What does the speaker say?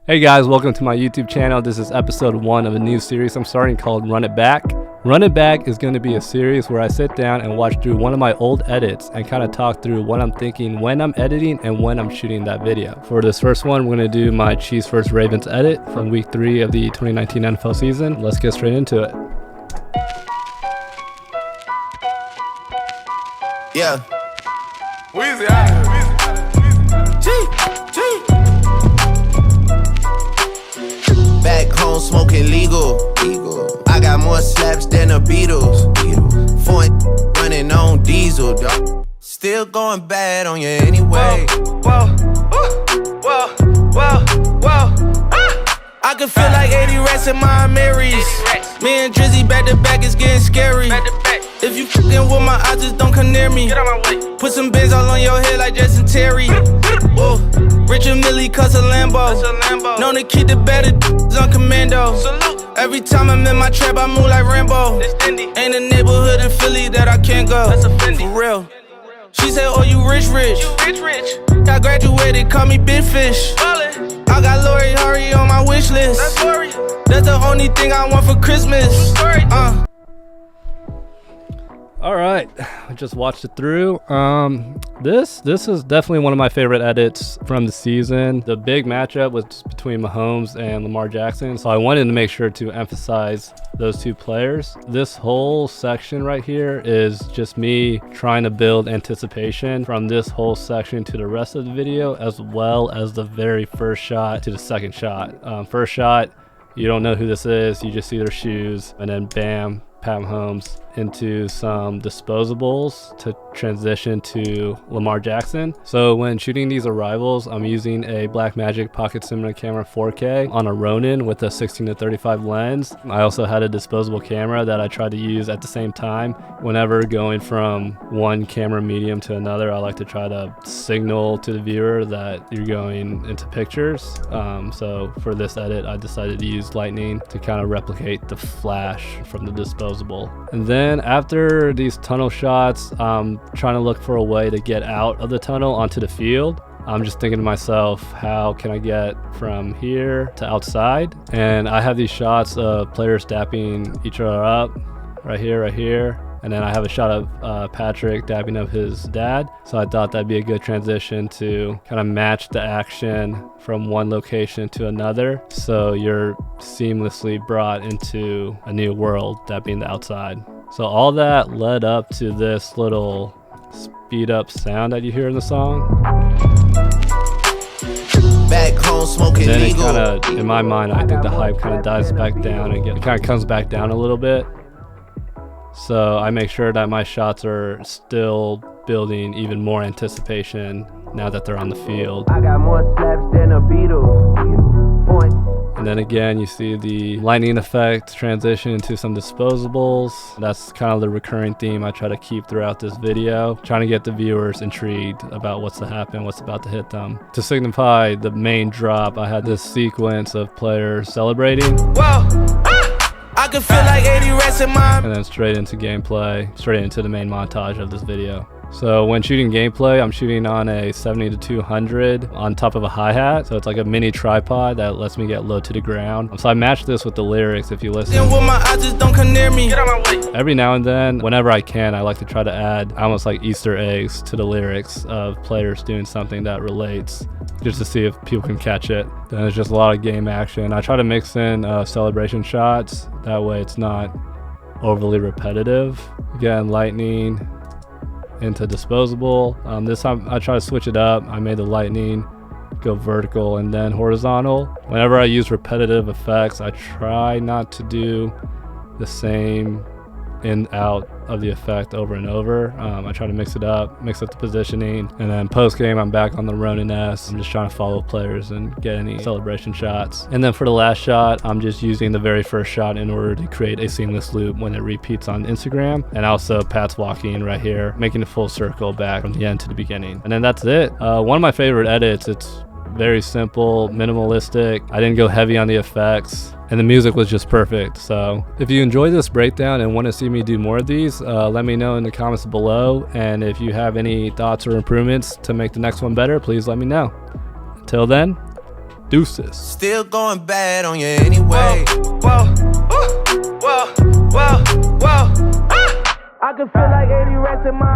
Hey guys, welcome to my YouTube channel. This is episode 1 of a new series I'm starting called Run It Back. Run It Back is going to be a series where I sit down and watch through one of my old edits and kind of talk through what I'm thinking when I'm editing and when I'm shooting that video. For this first one, we're going to do my Chiefs vs. Ravens edit from week 3 of the 2019 NFL season. Let's get straight into it. Yeah. Weezy out of Back home smoking legal. I got more slaps than the Beatles. Foreign running on diesel, dog. Still going bad on you anyway. I can feel like 80 rats in my Marys. Me and Drizzy back to back is getting scary. If you fucking with my eyes, just don't come near me. Get out my way. Put some bins all on your head like Justin Terry. Whoa. Richard Millie cuss a Lambo. Known to keep the better on commando. Salute. Every time I'm in my trap, I move like Rambo. Ain't a neighborhood in Philly that I can't go. That's a Fendi. For real. She said, oh, you rich. You rich. I graduated, call me Big Fish. Ballin'. I got Lori Hurry on my wish list. That's the only thing I want for Christmas. All right, I just watched it through. This is definitely one of my favorite edits from the season. The big matchup was between Mahomes and Lamar Jackson, so I wanted to make sure to emphasize those two players. This whole section right here is just me trying to build anticipation from this whole section to the rest of the video, as well as the very first shot to the second shot. First shot, you don't know who this is, you just see their shoes, and then bam, Pat Mahomes into some disposables to transition to Lamar Jackson. So when shooting these arrivals, I'm using a Blackmagic Pocket Cinema Camera 4K on a Ronin with a 16-35 lens. I also had a disposable camera that I tried to use at the same time. Whenever going from one camera medium to another, I like to try to signal to the viewer that you're going into pictures. So for this edit, I decided to use lightning to kind of replicate the flash from the disposable. And then after these tunnel shots, I'm trying to look for a way to get out of the tunnel onto the field. I'm just thinking to myself, how can I get from here to outside? And I have these shots of players dapping each other up, right here. And then I have a shot of Patrick dabbing up his dad. So I thought that'd be a good transition to kind of match the action from one location to another. So you're seamlessly brought into a new world, that being the outside. So all that led up to this little speed up sound that you hear in the song. Back home smoking then legal. It kind of, in my mind, I think the hype kind of dies back down and it kind of comes back down a little bit. So I make sure that my shots are still building even more anticipation now that they're on the field. I got more slaps than the Beatles. And then again, you see the lightning effect transition into some disposables. That's kind of the recurring theme I try to keep throughout this video, trying to get the viewers intrigued about what's to happen, what's about to hit them. To signify the main drop, I had this sequence of players celebrating. I can feel like 80 rats in my... And then straight into gameplay, straight into the main montage of this video. So when shooting gameplay, I'm shooting on a 70-200 on top of a hi-hat. So it's like a mini tripod that lets me get low to the ground. So I match this with the lyrics if you listen. With my eyes, just don't come near me. Get out my way. Every now and then, whenever I can, I like to try to add almost like Easter eggs to the lyrics of players doing something that relates, just to see if people can catch it. Then it's just a lot of game action. I try to mix in celebration shots. That way it's not overly repetitive. Again, lightning into disposable. This time I try to switch it up. I made the lightning go vertical and then horizontal. Whenever I use repetitive effects, I try not to do the same in out of the effect over and over. I try to mix up the positioning, and then post game I'm back on the Ronin S. I'm just trying to follow players and get any celebration shots. And then for the last shot, I'm just using the very first shot in order to create a seamless loop when it repeats on Instagram. And also Pat's walking right here, making a full circle back from the end to the beginning. And then that's it. One of my favorite edits. It's very simple, minimalistic. I didn't go heavy on the effects, and the music was just perfect. So if you enjoyed this breakdown and want to see me do more of these, let me know in the comments below. And if you have any thoughts or improvements to make the next one better, please let me know. Until then, Deuces. Still going bad on you anyway. Whoa, whoa, whoa, whoa, whoa. I can feel like 80 rats in my